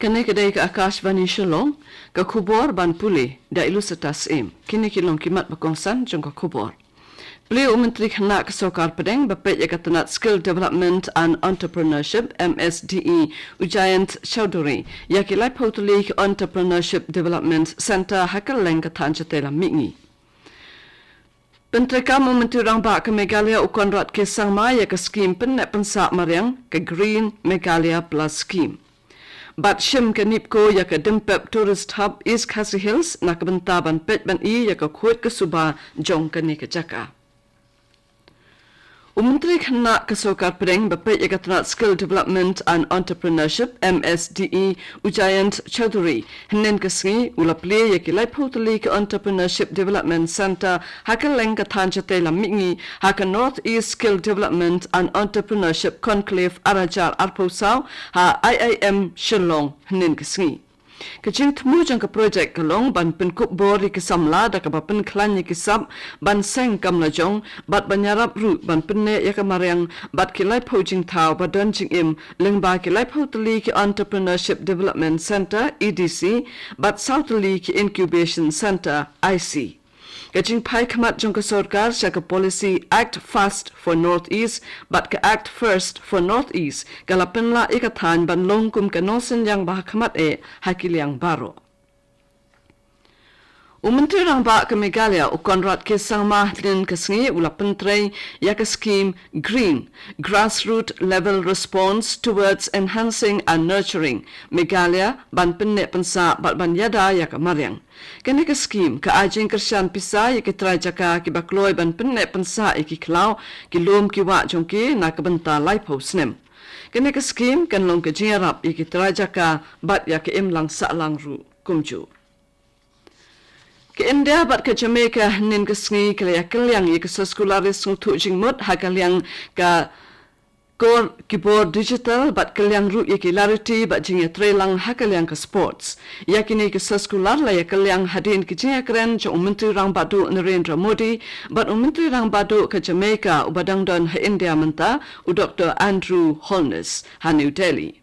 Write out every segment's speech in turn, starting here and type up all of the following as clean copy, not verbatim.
Kene kedai ke Akashvani Shillong, ke kubor ban puli da ilu setas kini kilong kimat bakongsan jong ke kubor. Beliau Menteri Kena Kesokar Pedeng bapet Jakatanat Skill Development and Entrepreneurship MSDE Ujayant Chowdhury yakilai Pautuli Entrepreneurship Development Center hakal leng katan chatela mingi. Pentreka Menteri Rangba ke Meghalaya ukonrat ke sangma ya ke skim pennek pensak mariang ke Green Meghalaya Plus Scheme. Bat shim ke nipko ya ke Dimpep Tourist Hub East Khasi Hills nak bentaban pet ban ya ke kuat ke Subah jong ke ni ke Jaka. Menteri Kena Kesokar Pedeng bapet Jakatanat Skill Development and Entrepreneurship MSDE Ujayant Chowdhury henen kesengi ulapli yakilai Pautuli ke Entrepreneurship Development Center hakal leng katan chatela mingi haka North East Skill Development and Entrepreneurship Conclave Arajar Arposau ha IIM Shillong henen kesengi. Kecing temu jang ke projek kalong ban penkup bori ke samla da ke bapen klanyi ke sab ban seng kam lajong bat banyarap ru ban penne ya ke mariang bat kilai pojing tau badan jing im leng ba kilai Pautuli ke Entrepreneurship Development Center EDC bat Southly ke Incubation Center IC. Kecing pai kemat jong ke sorkar sya policy Act Fast for North East bat ke Act First for North East galapen la ikatan ban longkum ke nosen yang bah kemat hakil yang baru. Menteri Rangba ke Meghalaya ukonrat ke sangmah din kesengi ula pentrei ya ke scheme Green Grassroots Level Response Towards Enhancing and Nurturing Meghalaya ban pennek pensa bat ban yada ya ke mariang. Kene ke scheme ke ajing kersian pisah ya ke trajaka ki bakloi ban pennek pensa ki klau ki lom ki wak jongki nak ke benta laipo snem. Kene ke scheme kan long ke jingarap ya ke trajaka bat ya ke imlang sa'lang ru kumju. Ke India bat ke Jamaica nin ke sengi ke yang ke seskularis ngutuk jingmut hakaliang ke kor keyboard digital bat kaliang ru ke larity bat jingya trelang hakaliang ke sports yakini ke seskular la yakaliang hadin ke jingya keren jo Menteri Rangba do Narendra Modi bat Menteri Rangba do ke Jamaica ubadang don ha India menta u Dr. Andrew Holness ha New Delhi.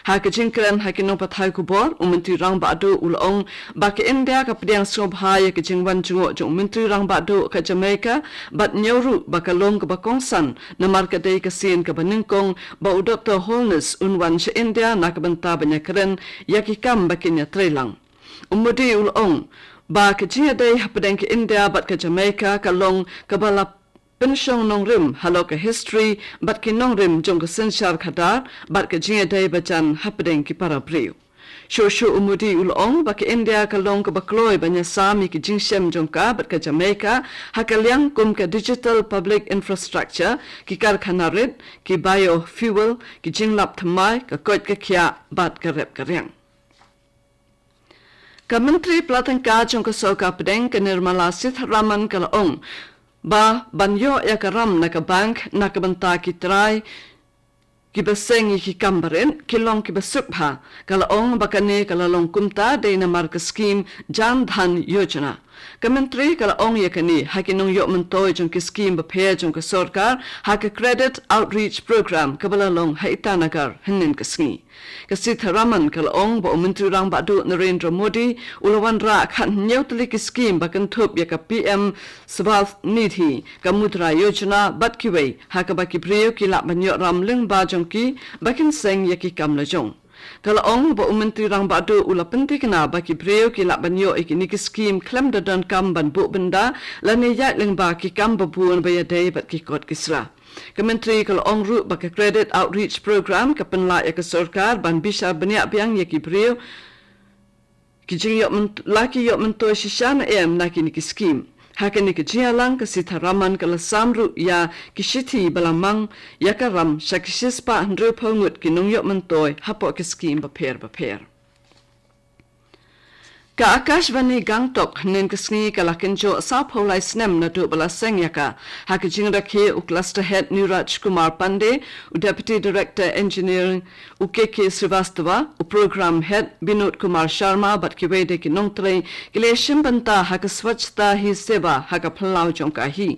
Ha ke jingkren ha ke nopat hai kubor Menteri Rangba do ulong ba ke India ka pediang sobha ya ke jingwan jungo jo Menteri Rangba do ke Jamaica bat nyoru ba ka long ke bakongsan na markadai ke sin ke baningkong ba u Dr. Holness unwan se India na ke benta banyak keren ya ki kam ba kinya trelang. Modi ulong ba ke jingdai ha pedang ke India bat ke Jamaica ka long ke balap pensyong nong rim halo ke history bat ki nong rim jong ke sensyar khadar bat ke jinga dai bacan hapdeng ki para priu shosho umudi ulong ba ke India ka long ke bakloi banya sami ki jingshem jong ka bat ke Jamaica hakaliang kum ke digital public infrastructure ki karkhana rit ki biofuel ki jinglap thamai ka koit ke khia bat ke rep karyang. Ka Menteri Pelatangka jong ke soka pedeng ke Nirmala Sitharaman ka laong ba banyo ya karam na ka bank na ka banta ki try ki baseng ki kambarin kilong ki basukha kalaong bakane kalalong kumta de na marka scheme Jan Dhan Yojana ka menteri kalaong yakani hakinong yo mentoy jong ki scheme ba phe jong ka sarkar ha ka credit outreach program kabalalong haitanagar hinin ka sngi ka Sitharaman kalaong ba Menteri Rangba do Narendra Modi ulawan ra khan nyotli ki scheme ba kan thup ya ka PM Swath Nidhi ka mudra yojana bat ki wei ha ka ba ki priyo ki la banyo ram leng ba jong ki bakin seng ya ki kam la jong kalaong ba Menteri Rangba do ula pentik na ba ki priyo ki la banyo ki ni ki scheme klem da dan kam ban bu benda la ne ya leng ba ki kam ba buan ba ya dei bat ki kot kisra. Kementeri kalaong ru ba ke credit outreach program ka penla ya ke sarkar ban bisa banyak biang ya ki priyo ki jing yo laki yo mento shishan na ki ni ki scheme hakani ke jialang ke Sitharaman ke lasamru ya kishiti balamang ya karam shakishispa handru pongut ki nung yo mentoy hapo ke scheme ba per. Ka Akashvani Gangtok nen kasngi kalakinjo South Holai Snem na do balaseng yaka hakijing rakhe u cluster head Niraj Kumar Pandey u deputy director engineering u KK Srivastava u program head Binod Kumar Sharma bat kiwede ki nongtre kile shimbanta hakaswachta hi seva hakaphalau jongka hi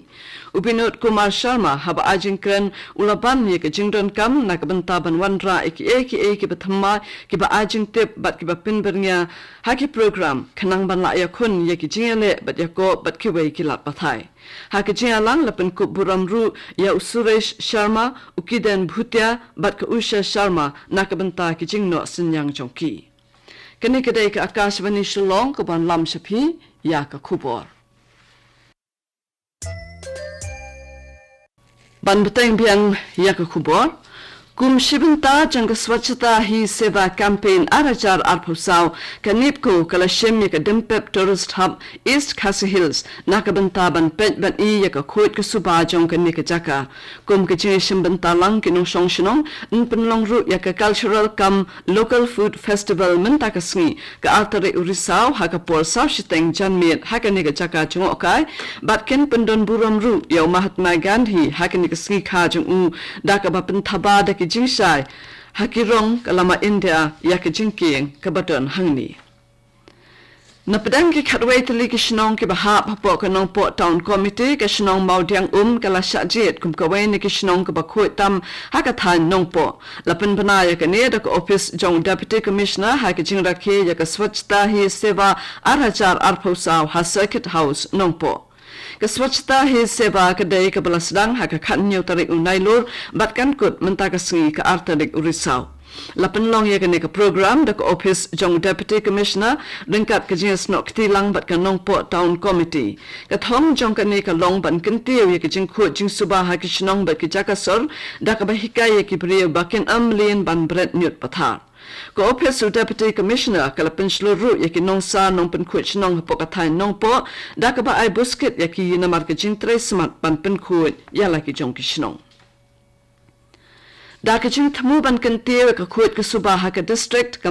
u Binod Kumar Sharma haba ajinkren ulaban ye ka jingdon kam nakabanta banwandra eki bathamma ki ba ajingtip bat ki ba pinbernya haki program kanang ban la ya khun ye ki jingale bat ya ko bat ki wei ki lat pathai ha ki jingalang lapen ku buramru ya Suresh Sharma ukiden bhutia bat ka Usha Sharma nakabanta ki jingno sinyang jongki kani kadai ka Akashvani Shillong ko ban lam shapi ya ka khubor ban beteng biang ya ka khubor kum shibinta jang swachhata hi seva campaign arachar arphusau kanipko kalashim ya dimpep tourist hub East Khasi Hills nakabanta ban pet ban I ya ka khoit ka suba jong kanika jaka kum ka chi shimbanta lang kinong songshnong npenlong ru ya ka cultural kam local food festival menta ka sngi ka altare urisau ha ka por sau shiteng janmit ha ka nika jaka chung okai bat ken pendon buram ru ya Mahatma Gandhi ha ka nika sngi kha jong u da ka ba pen thaba da jingsai hakirong kalama India yakajingking kabaton hangni napadang ki khatwei tali ki shnong ki baha papo kanong po town committee ka shnong maudiang kala shajet kum kawai ni ki shnong ka bakhoi tam hakathan nong po lapan banaya ka ne da office jong deputy commissioner hakajing rakhe ya ka swachhta hi seva arachar arphosau ha circuit house nong po Kaswachta hi seva kadai ka balasdang haka khanyo tarik unailur bat kan kut menta ka sngi ka artarik urisau lapan long ya ka program da office jong deputy commissioner ringkat ka jingas nok tilang bat ka nongpo town committee ka thong jong ka ne ka long ban kintiu ya ka jing khu jing suba ha ki shnong bat ki jakasor da ka bahika ya ki bre bakin amlin ban bret nyut pathar ko office deputy commissioner kalapin sluru yaki nongsa nongpen khuch nong pokathai nongpo dakaba ai busket yaki namar ka jingtre smart ban pen khut yala ki jong kishnong dakajing thamu ban kantie ka khut ka suba ha ka district ka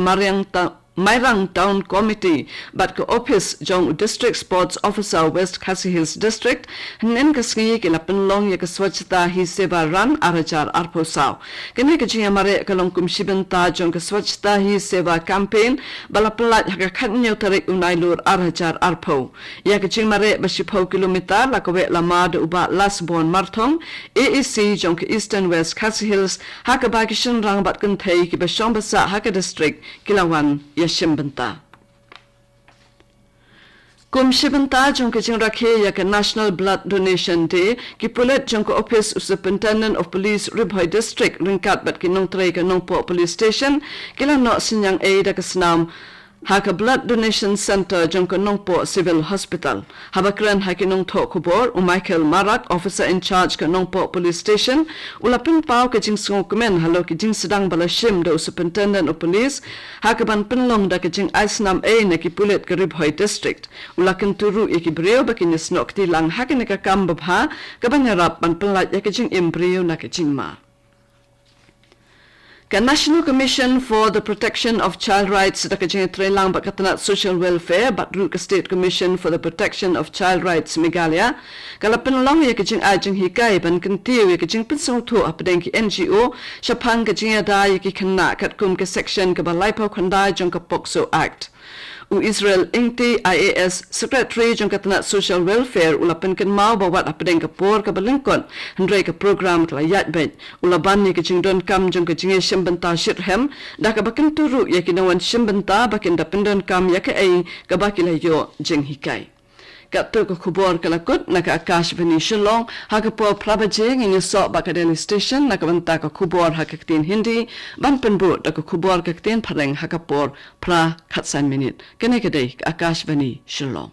Mairang Town Committee but ka office jong district sports officer West Khasi Hills district nen ka sngi ki lapan long ya ka swachhta hi seva run arachar arphosau kene ka jinga mare ka long kum shibanta jong ka swachhta hi seva campaign balapla ka khanyo tarik unailur arachar arpho ya ka jing mare bashipho kilometer la ka we lama de uba lasbon marthong AEC jong ka eastern West Khasi Hills ha ka ba ki shin rang bat kan thei ki ba shong basa ha ka district kilawan shimbanta kum shibanta jong ke jing rakhe ya ka National Blood Donation Day ki pulet jong ka office superintendent of police Ribhoi district ringkat bat ki nong tre ka nongpo police station kila no sinyang a da ka snam haka blood donation center jong ka nongpo civil hospital habakran haki nong tho khubor Michael Marak officer in charge ka nongpo police station ulapin pau ka jing song komen halo ki jing sedang balashim do superintendent of police haka ban pinlong da ka jing aisnam a na ki pulet ka Ribhoi district ulakin turu iki breu bakin snok ti lang haka ne ka kam babha ka bangarap ban pinlat ya ka jing embryo na ka jing ma Ka National Commission for the Protection of Child Rights da ka jing trelang ba katana social welfare but ru ka State Commission for the Protection of Child Rights Meghalaya kalapin long ya ka jing ajing hikai ban kantiu ya ka jing pinsong thu apdeng ki NGO shapang ka jing da ya ki khanna kat kum ka section ka balai pau khanda jong ka POCSO Act u Israel Ingti IAS Secretary jong katana social welfare ulapan kan mau bawat apdeng ka por ka balingkon handrai ka program kala yat bet ulaban ni ka jingdon kam jong ka jinge shimbanta shirhem da ka bakin turu ya kinawan shimbanta bakin dapendon kam ya ka ai ka bakila yo jing hikai Kapto ka khubor kalakut naka Akashvani Shillong haka po prabajing in so bakadeli station naka banta ka khubor haka ktin Hindi ban penbu da ka khubor ka ktin pareng haka por pra khatsan minute kene kadai Akashvani Shillong